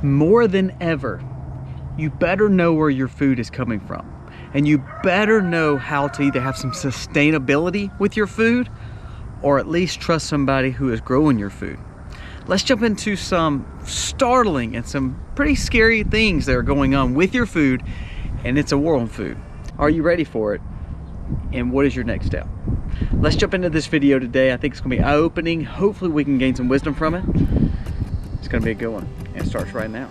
More than ever, you better know where your food is coming from. And you better know how to either have some sustainability with your food or at least trust somebody who is growing your food. Let's jump into some startling and some pretty scary things that are going on with your food, and it's a war on food. Are you ready for it? And what is your next step? Let's jump into this video today. I think it's gonna be eye-opening. Hopefully we can gain some wisdom from it. It's gonna be a good one, and it starts right now.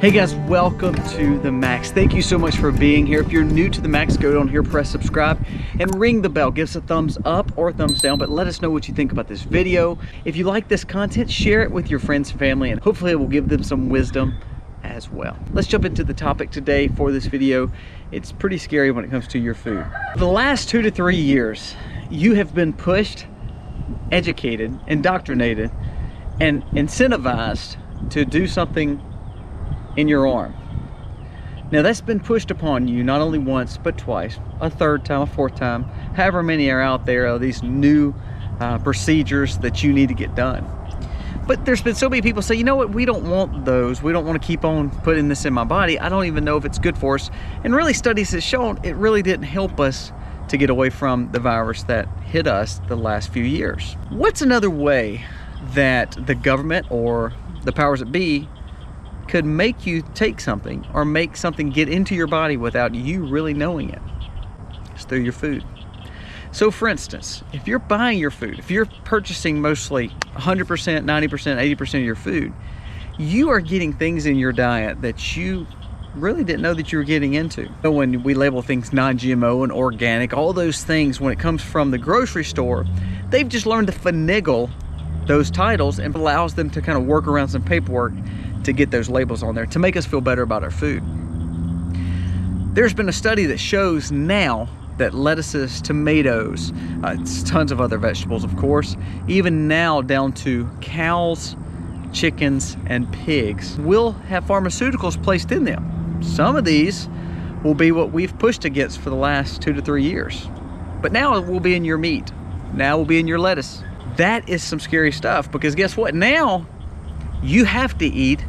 Hey guys, welcome to the Max. Thank you so much for being here. If you're new to the Max, go down here, press subscribe, and ring the bell. Give us a thumbs up or a thumbs down, but let us know what you think about this video. If you like this content, share it with your friends and family, and hopefully it will give them some wisdom as well. Let's jump into the topic today for this video. It's pretty scary when it comes to your food. For the last 2 to 3 years, you have been pushed, educated, indoctrinated, and incentivized to do something in your arm. Now that's been pushed upon you not only once but twice, a third time, a fourth time, however many are out there of these new procedures that you need to get done. But there's been so many people say, you know what, we don't want those, we don't want to keep on putting this in my body, I don't even know if it's good for us. And really studies have shown it really didn't help us to get away from the virus that hit us the last few years. What's another way that the government or the powers that be could make you take something or make something get into your body without you really knowing it? It's through your food. So for instance, if you're buying your food, if you're purchasing mostly 100%, 90%, 80% of your food, you are getting things in your diet that you really didn't know that you were getting into. So when we label things non-GMO and organic, all those things, when it comes from the grocery store, they've just learned to finagle those titles and allows them to kind of work around some paperwork to get those labels on there to make us feel better about our food. There's been a study that shows now that lettuces, tomatoes, tons of other vegetables, of course, even now down to cows, chickens, and pigs will have pharmaceuticals placed in them. Some of these will be what we've pushed against for the last 2 to 3 years. But now it will be in your meat. Now it will be in your lettuce. That is some scary stuff, because guess what? Now you have to eat.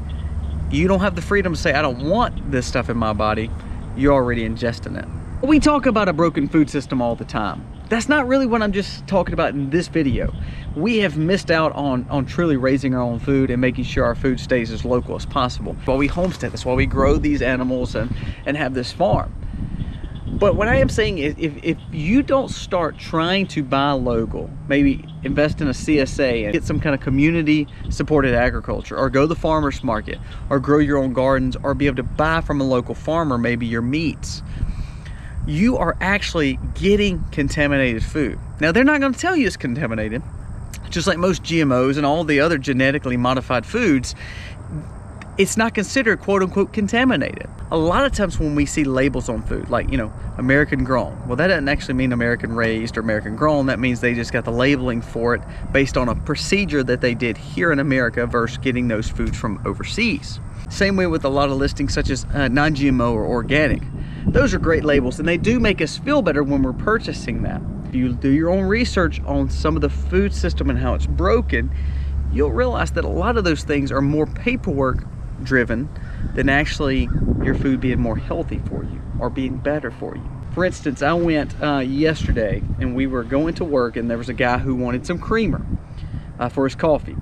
You don't have the freedom to say, I don't want this stuff in my body. You're already ingesting it. We talk about a broken food system all the time. That's not really what I'm just talking about in this video. We have missed out on truly raising our own food and making sure our food stays as local as possible. That's why we homestead, that's why we grow these animals and have this farm. But what I am saying is, if you don't start trying to buy local, maybe invest in a CSA and get some kind of community supported agriculture, or go to the farmer's market, or grow your own gardens, or be able to buy from a local farmer maybe your meats, you are actually getting contaminated food. Now they're not going to tell you it's contaminated, just like most GMOs and all the other genetically modified foods. It's not considered quote unquote contaminated. A lot of times when we see labels on food, like, you know, American grown, well, that doesn't actually mean American raised or American grown. That means they just got the labeling for it based on a procedure that they did here in America versus getting those foods from overseas. Same way with a lot of listings such as non-GMO or organic. Those are great labels, and they do make us feel better when we're purchasing them. If you do your own research on some of the food system and how it's broken, you'll realize that a lot of those things are more paperwork driven than actually your food being more healthy for you or being better for you. For instance, I went yesterday and we were going to work, and there was a guy who wanted some creamer for his coffee.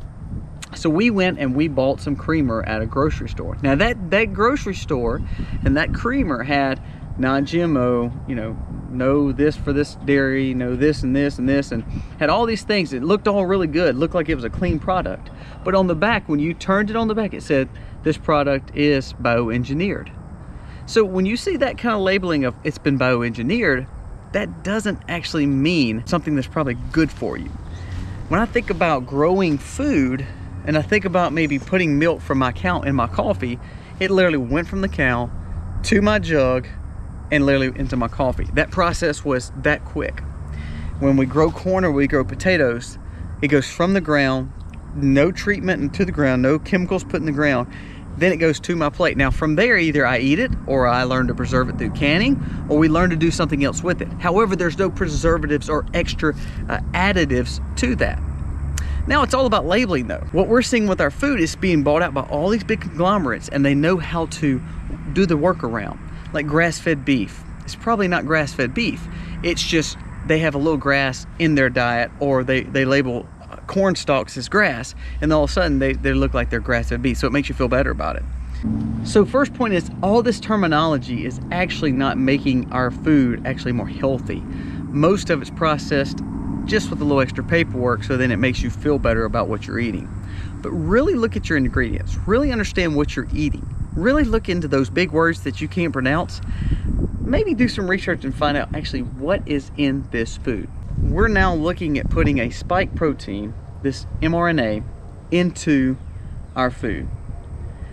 So we went and we bought some creamer at a grocery store. Now that grocery store and that creamer had non-GMO, you know, no this for this dairy, no this and this and this, and had all these things. It looked all really good, looked like it was a clean product. But on the back, when you turned it on the back, it said, this product is bioengineered. So when you see that kind of labeling of it's been bioengineered, that doesn't actually mean something that's probably good for you. When I think about growing food, and I think about maybe putting milk from my cow in my coffee, it literally went from the cow to my jug and literally into my coffee. That process was that quick. When we grow corn or we grow potatoes, It goes from the ground, no treatment into the ground, no chemicals put in the ground. Then it goes to my plate. Now from there, either I eat it or I learn to preserve it through canning, or we learn to do something else with it. However, there's no preservatives or extra additives to that. Now it's all about labeling though. What we're seeing with our food is being bought out by all these big conglomerates, and they know how to do the workaround. Like grass-fed beef. It's probably not grass-fed beef. It's just they have a little grass in their diet, or they label corn stalks as grass, and all of a sudden they look like they're grass-fed beef, so it makes you feel better about it. So first point is, all this terminology is actually not making our food actually more healthy. Most of it's processed just with a little extra paperwork, so then it makes you feel better about what you're eating. But really look at your ingredients, really understand what you're eating, really look into those big words that you can't pronounce. Maybe do some research and find out actually what is in this food. We're now looking at putting a spike protein, this mRNA, into our food.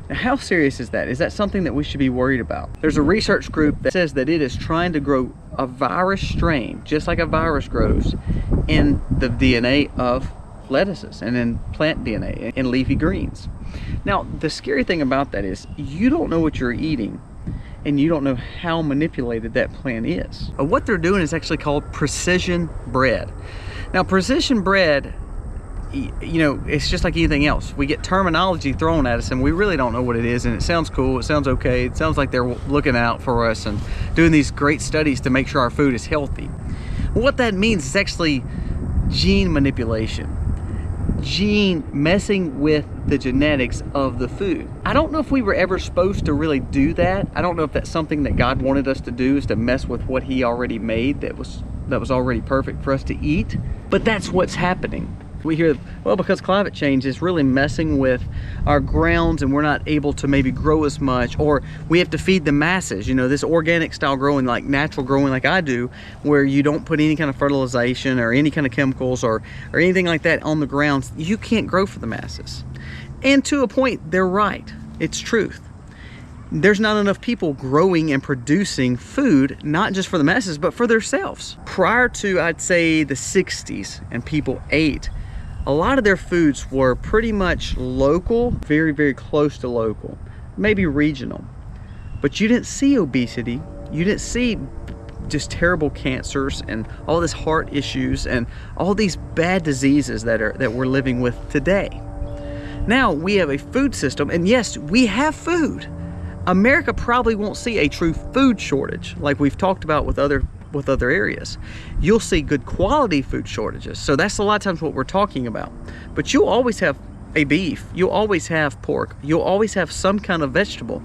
Now, how serious is that? Is that something that we should be worried about? There's a research group that says that it is trying to grow a virus strain, just like a virus grows, in the DNA of lettuces and in plant DNA and leafy greens. Now, the scary thing about that is you don't know what you're eating, and you don't know how manipulated that plant is. What they're doing is actually called precision bred. Now, precision bred, you know, it's just like anything else. We get terminology thrown at us and we really don't know what it is, and it sounds cool, it sounds okay, it sounds like they're looking out for us and doing these great studies to make sure our food is healthy. What that means is actually gene manipulation. Gene messing with the genetics of the food. I don't know if we were ever supposed to really do that. I don't know if that's something that God wanted us to do, is to mess with what he already made that was already perfect for us to eat. But that's what's happening. We hear, well, because climate change is really messing with our grounds and we're not able to maybe grow as much, or we have to feed the masses. You know, this organic style growing, like natural growing like I do, where you don't put any kind of fertilization or any kind of chemicals or anything like that on the grounds, you can't grow for the masses. And to a point, they're right. It's truth. There's not enough people growing and producing food, not just for the masses, but for themselves. Prior to, I'd say, the 60s, and people ate, a lot of their foods were pretty much local, very, very close to local, maybe regional. But you didn't see obesity. You didn't see just terrible cancers and all this heart issues and all these bad diseases that we're living with today. Now we have a food system, and yes, we have food. America probably won't see a true food shortage like we've talked about with other areas. You'll see good quality food shortages. So that's a lot of times what we're talking about. But you'll always have a beef, you'll always have pork, you'll always have some kind of vegetable.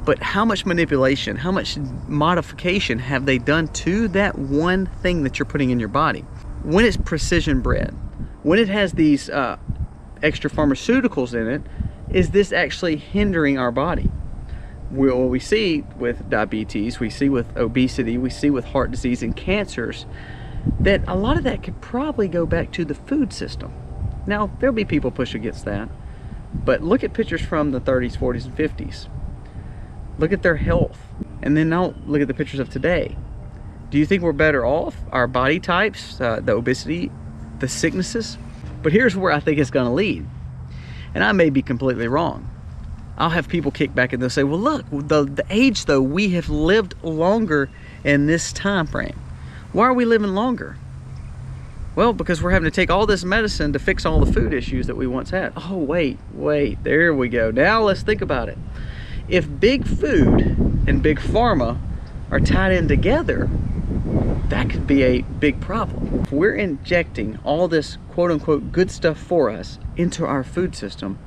But how much manipulation, how much modification have they done to that one thing that you're putting in your body? When it's precision bred, when it has these extra pharmaceuticals in it, is this actually hindering our body? What we see with diabetes, we see with obesity, we see with heart disease and cancers, that a lot of that could probably go back to the food system. Now, there'll be people push against that, but look at pictures from the 30s, 40s, and 50s. Look at their health, and then now look at the pictures of today. Do you think we're better off? Our body types, the obesity, the sicknesses? But here's where I think it's gonna lead, and I may be completely wrong. I'll have people kick back and they'll say, well, look, the age though, we have lived longer in this time frame. Why are we living longer? Well, because we're having to take all this medicine to fix all the food issues that we once had. Oh, wait, there we go. Now let's think about it. If big food and big pharma are tied in together, that could be a big problem. If we're injecting all this quote unquote good stuff for us into our food system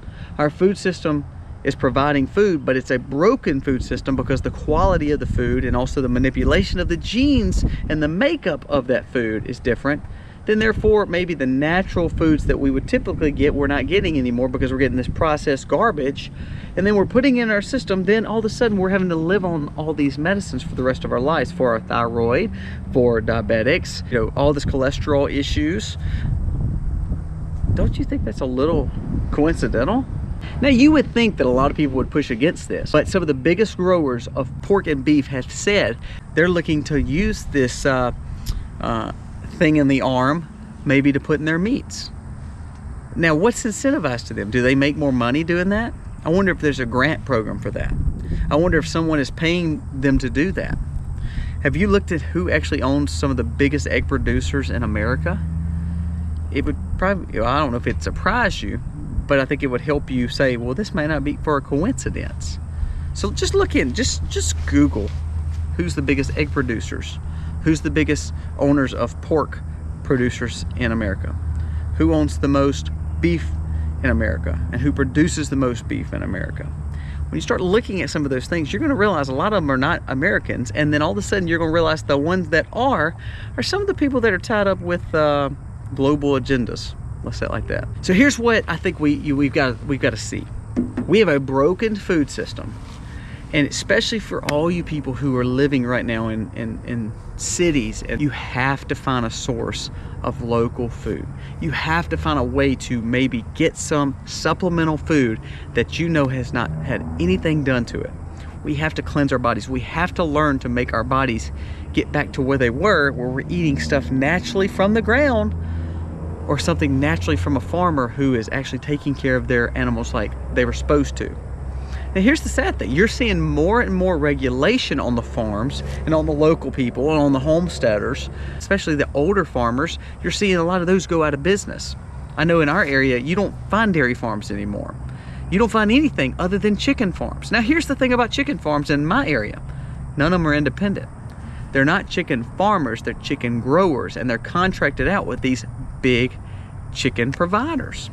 is providing food, but it's a broken food system because the quality of the food and also the manipulation of the genes and the makeup of that food is different, then therefore maybe the natural foods that we would typically get we're not getting anymore because we're getting this processed garbage, and then we're putting in our system. Then all of a sudden we're having to live on all these medicines for the rest of our lives, for our thyroid, for diabetics, you know, all this cholesterol issues. Don't you think that's a little coincidental? Now, you would think that a lot of people would push against this, but some of the biggest growers of pork and beef have said they're looking to use this thing in the arm maybe to put in their meats. Now, what's incentivized to them? Do they make more money doing that? I wonder if there's a grant program for that. I wonder if someone is paying them to do that. Have you looked at who actually owns some of the biggest egg producers in America? It would probably, I don't know if it'd surprise you, but I think it would help you say, well, this may not be for a coincidence. So just look in, just Google who's the biggest egg producers, who's the biggest owners of pork producers in America, who owns the most beef in America, and who produces the most beef in America. When you start looking at some of those things, you're going to realize a lot of them are not Americans, and then all of a sudden you're going to realize the ones that are some of the people that are tied up with global agendas. Let's say it like that. So here's what I think we've got to see. We have a broken food system, and especially for all you people who are living right now in cities, you have to find a source of local food. You have to find a way to maybe get some supplemental food that you know has not had anything done to it. We have to cleanse our bodies. We have to learn to make our bodies get back to where they were, where we're eating stuff naturally from the ground, or something naturally from a farmer who is actually taking care of their animals like they were supposed to. Now here's the sad thing. You're seeing more and more regulation on the farms and on the local people and on the homesteaders, especially the older farmers. You're seeing a lot of those go out of business. I know in our area, you don't find dairy farms anymore. You don't find anything other than chicken farms. Now here's the thing about chicken farms in my area. None of them are independent. They're not chicken farmers, they're chicken growers, and they're contracted out with these big chicken providers.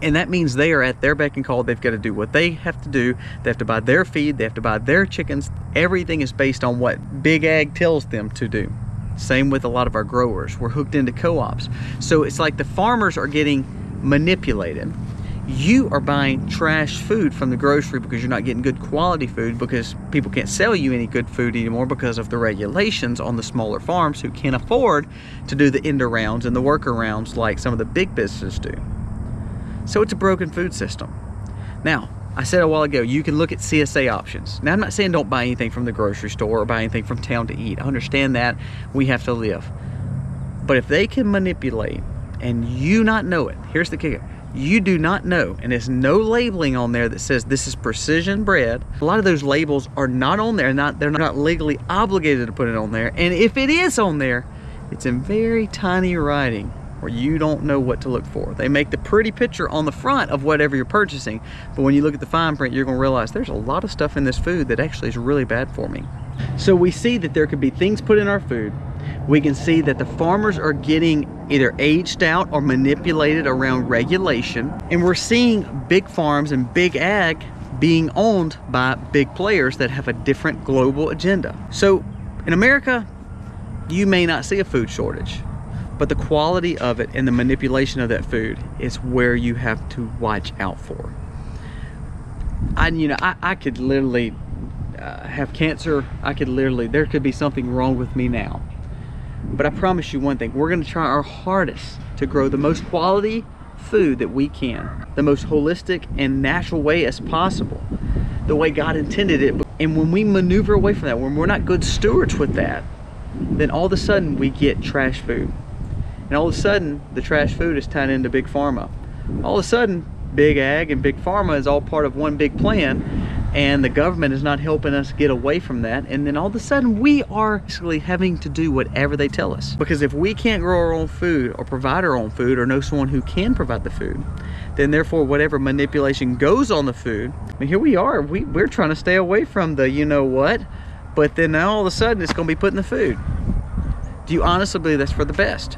And that means they are at their beck and call. They've got to do what they have to do. They have to buy their feed. They have to buy their chickens. Everything is based on what Big Ag tells them to do. Same with a lot of our growers. We're hooked into co-ops. So it's like the farmers are getting manipulated. You are buying trash food from the grocery because you're not getting good quality food, because people can't sell you any good food anymore because of the regulations on the smaller farms who can't afford to do the end arounds and the workarounds like some of the big businesses do. So it's a broken food system. Now, I said a while ago, you can look at CSA options. Now, I'm not saying don't buy anything from the grocery store or buy anything from town to eat. I understand that. We have to live. But if they can manipulate and you not know it, here's the kicker. You do not know, and there's no labeling on there that says this is precision bred. A lot of those labels are not on there. They're not legally obligated to put it on there. And if it is on there, it's in very tiny writing, where you don't know what to look for. They make the pretty picture on the front of whatever you're purchasing, but when you look at the fine print, you're gonna realize there's a lot of stuff in this food that actually is really bad for me. So we see that there could be things put in our food. We can see that the farmers are getting either aged out or manipulated around regulation. And we're seeing big farms and big ag being owned by big players that have a different global agenda. So in America, you may not see a food shortage, but the quality of it and the manipulation of that food is where you have to watch out for. I could literally have cancer. There could be something wrong with me now. But I promise you one thing, we're gonna try our hardest to grow the most quality food that we can, the most holistic and natural way as possible, the way God intended it. And when we maneuver away from that, when we're not good stewards with that, then all of a sudden we get trash food. And all of a sudden, the trash food is tied into Big Pharma. All of a sudden, Big Ag and Big Pharma is all part of one big plan, and the government is not helping us get away from that. And then all of a sudden, we are basically having to do whatever they tell us. Because if we can't grow our own food or provide our own food or know someone who can provide the food, then therefore whatever manipulation goes on the food, I mean, here we are, we're trying to stay away from the you know what, but then now all of a sudden it's gonna be put in the food. Do you honestly believe that's for the best?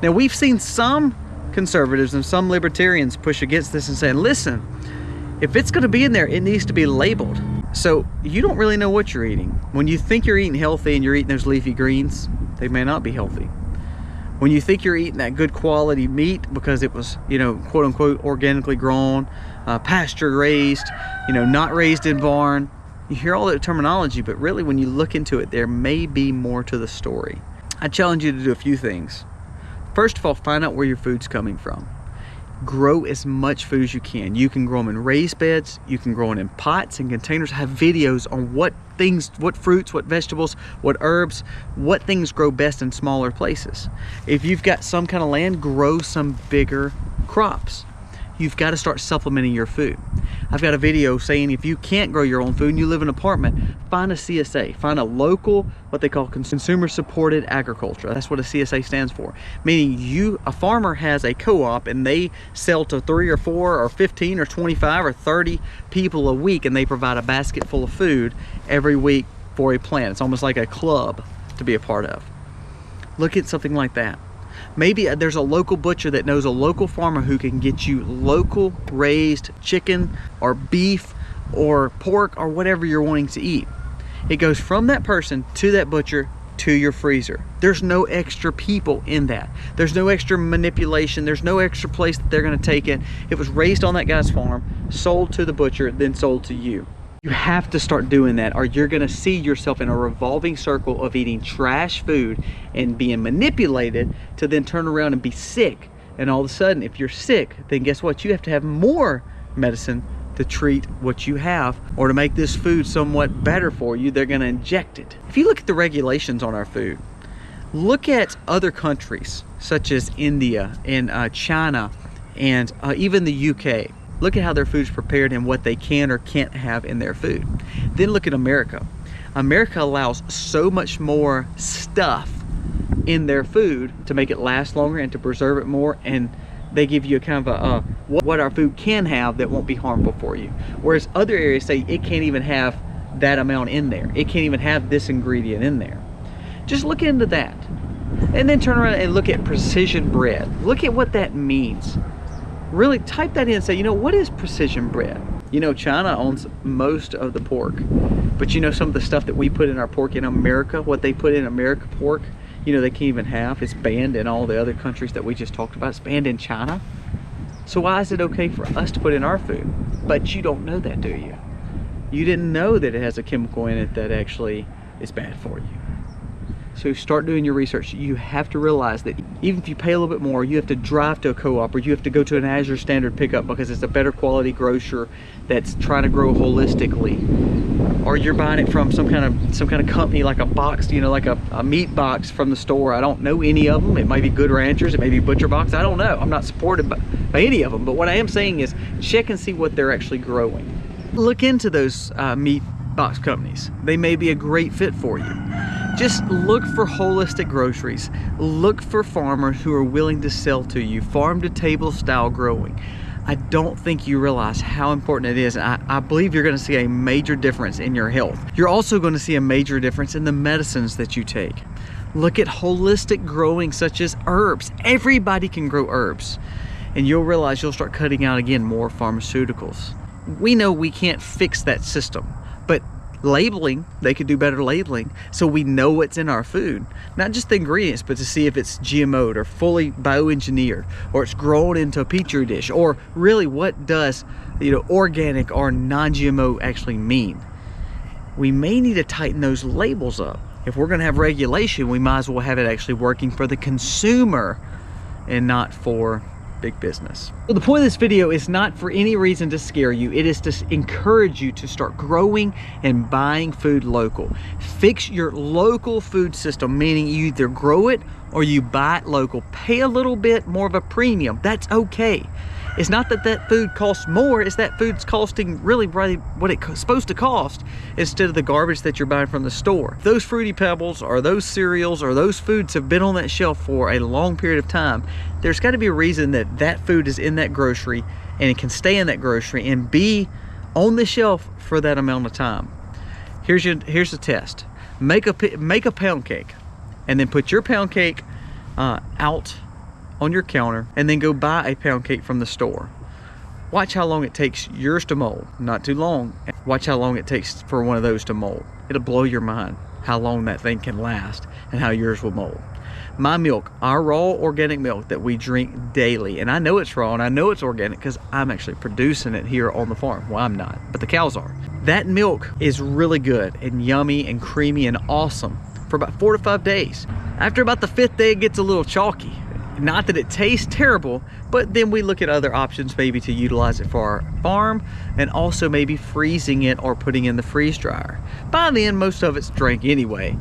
Now, we've seen some conservatives and some libertarians push against this and saying, listen, if it's going to be in there, it needs to be labeled. So you don't really know what you're eating. When you think you're eating healthy and you're eating those leafy greens, they may not be healthy. When you think you're eating that good quality meat because it was, quote unquote, organically grown, pasture raised, not raised in barn, you hear all that terminology, but really when you look into it, there may be more to the story. I challenge you to do a few things. First of all, find out where your food's coming from. Grow as much food as you can. You can grow them in raised beds. You can grow them in pots and containers. I have videos on what fruits, what vegetables, what herbs, what things grow best in smaller places. If you've got some kind of land, grow some bigger crops. you've got to start supplementing your food. I've got a video saying if you can't grow your own food and you live in an apartment, find a CSA, find a local, what they call consumer supported agriculture. That's what a CSA stands for. Meaning a farmer has a co-op and they sell to 3 or 4 or 15 or 25 or 30 people a week, and they provide a basket full of food every week for a plant. It's almost like a club to be a part of. Look at something like that. Maybe there's a local butcher that knows a local farmer who can get you local raised chicken or beef or pork or whatever you're wanting to eat. It goes from that person to that butcher to your freezer. There's no extra people in that. There's no extra manipulation. There's no extra place that they're going to take it. It was raised on that guy's farm, sold to the butcher, then sold to you. You have to start doing that, or you're going to see yourself in a revolving circle of eating trash food and being manipulated to then turn around and be sick. And all of a sudden, if you're sick, then guess what? You have to have more medicine to treat what you have, or to make this food somewhat better for you, they're going to inject it. If you look at the regulations on our food, look at other countries such as India and China and even the UK. Look at how their food's prepared and what they can or can't have in their food. Then look at America. America allows so much more stuff in their food to make it last longer and to preserve it more, and they give you a kind of a what our food can have that won't be harmful for you. Whereas other areas say it can't even have that amount in there. It can't even have this ingredient in there. Just look into that. And then turn around and look at precision bread. Look at what that means. Really type that in and say, you know, what is precision bread? You know, China owns most of the pork, but you know, some of the stuff that we put in our pork in America, what they put in America pork, you know, they can't even have. It's banned in all the other countries that we just talked about. It's banned in China. So why is it okay for us to put in our food? But you don't know that, do you? You didn't know that it has a chemical in it that actually is bad for you. So start doing your research. You have to realize that even if you pay a little bit more, you have to drive to a co-op, or you have to go to an Azure standard pickup because it's a better quality grocer that's trying to grow holistically. Or you're buying it from some kind of company, like a box, you know, like a meat box from the store. I don't know any of them. It might be Good Ranchers, it may be Butcher Box. I don't know. I'm not supported by any of them. But what I am saying is check and see what they're actually growing. Look into those meat box companies. They may be a great fit for you. Just look for holistic groceries. Look for farmers who are willing to sell to you, farm to table style growing. I don't think you realize how important it is. I believe you're going to see a major difference in your health. You're also going to see a major difference in the medicines that you take. Look at holistic growing such as herbs. Everybody can grow herbs. And you'll realize you'll start cutting out again more pharmaceuticals. We know we can't fix that system, but labeling, they could do better labeling so we know what's in our food, not just the ingredients, but to see if it's GMO'd or fully bioengineered, or it's grown into a petri dish, or really what does, you know, organic or non-GMO actually mean. We may need to tighten those labels up. If we're going to have regulation, we might as well have it actually working for the consumer and not for big business. So the point of this video is not for any reason to scare you. It is to encourage you to start growing and buying food local. Fix your local food system, meaning you either grow it or you buy it local. Pay a little bit more of a premium. That's okay. It's not that that food costs more, it's that food's costing really what it's supposed to cost instead of the garbage that you're buying from the store. If those Fruity Pebbles or those cereals or those foods have been on that shelf for a long period of time, there's got to be a reason that that food is in that grocery and it can stay in that grocery and be on the shelf for that amount of time. Here's the test. Make a pound cake and then put your pound cake out on your counter, and then go buy a pound cake from the store. Watch how long it takes yours to mold. Not too long. Watch how long it takes for one of those to mold. It'll blow your mind how long that thing can last and how yours will mold. My milk, our raw organic milk that we drink daily, and I know it's raw and I know it's organic because I'm actually producing it here on the farm. Well, I'm not, but the cows are. That milk is really good and yummy and creamy and awesome for about 4 to 5 days. After about the 5th day, it gets a little chalky. Not that it tastes terrible, but then we look at other options maybe to utilize it for our farm, and also maybe freezing it or putting in the freeze dryer. By then, most of it's drank anyway.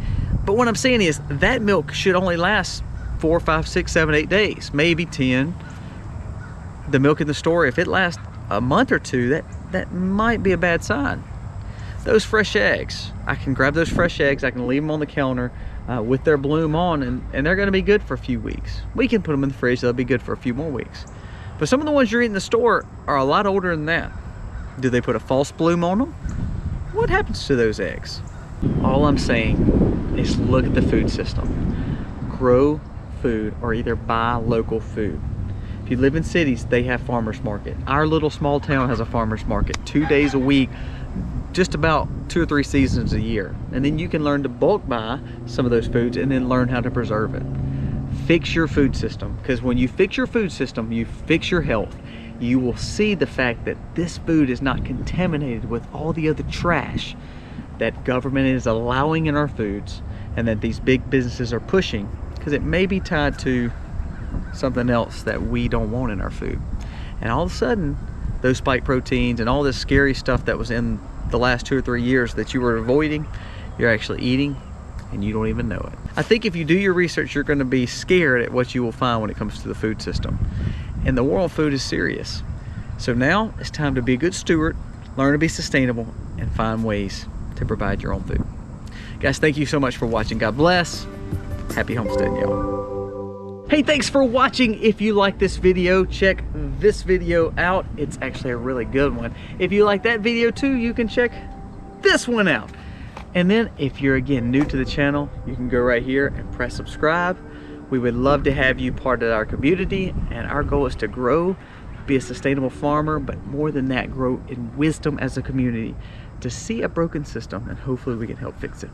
But what I'm saying is that milk should only last 4, 5, 6, 7, 8 days, maybe 10. the milk in the store, if it lasts a month or two, that might be a bad sign. Those fresh eggs, I can grab those fresh eggs, I can leave them on the counter with their bloom on, and they're gonna be good for a few weeks. We can put them in the fridge, they'll be good for a few more weeks. But some of the ones you're eating in the store are a lot older than that. Do they put a false bloom on them? What happens to those eggs? All I'm saying is look at the food system. Grow food or either buy local food. If you live in cities, they have farmers market. Our little small town has a farmers market 2 days a week, just about 2 or 3 seasons a year. And then you can learn to bulk buy some of those foods and then learn how to preserve it. Fix your food system, because when you fix your food system, you fix your health. You will see the fact that this food is not contaminated with all the other trash that government is allowing in our foods and that these big businesses are pushing, because it may be tied to something else that we don't want in our food. And all of a sudden, those spike proteins and all this scary stuff that was in the last 2 or 3 years that you were avoiding, you're actually eating and you don't even know it. I think if you do your research, you're going to be scared at what you will find when it comes to the food system. And the war on food is serious. So now it's time to be a good steward, learn to be sustainable, and find ways to provide your own food. Guys, thank you so much for watching. God bless. Happy homesteading, y'all. Hey, thanks for watching. If you like this video, check this video out. It's actually a really good one. If you like that video too, you can check this one out. And then if you're again new to the channel, you can go right here and press subscribe. We would love to have you part of our community, and our goal is to grow, be a sustainable farmer, but more than that, grow in wisdom as a community to see a broken system, and hopefully we can help fix it.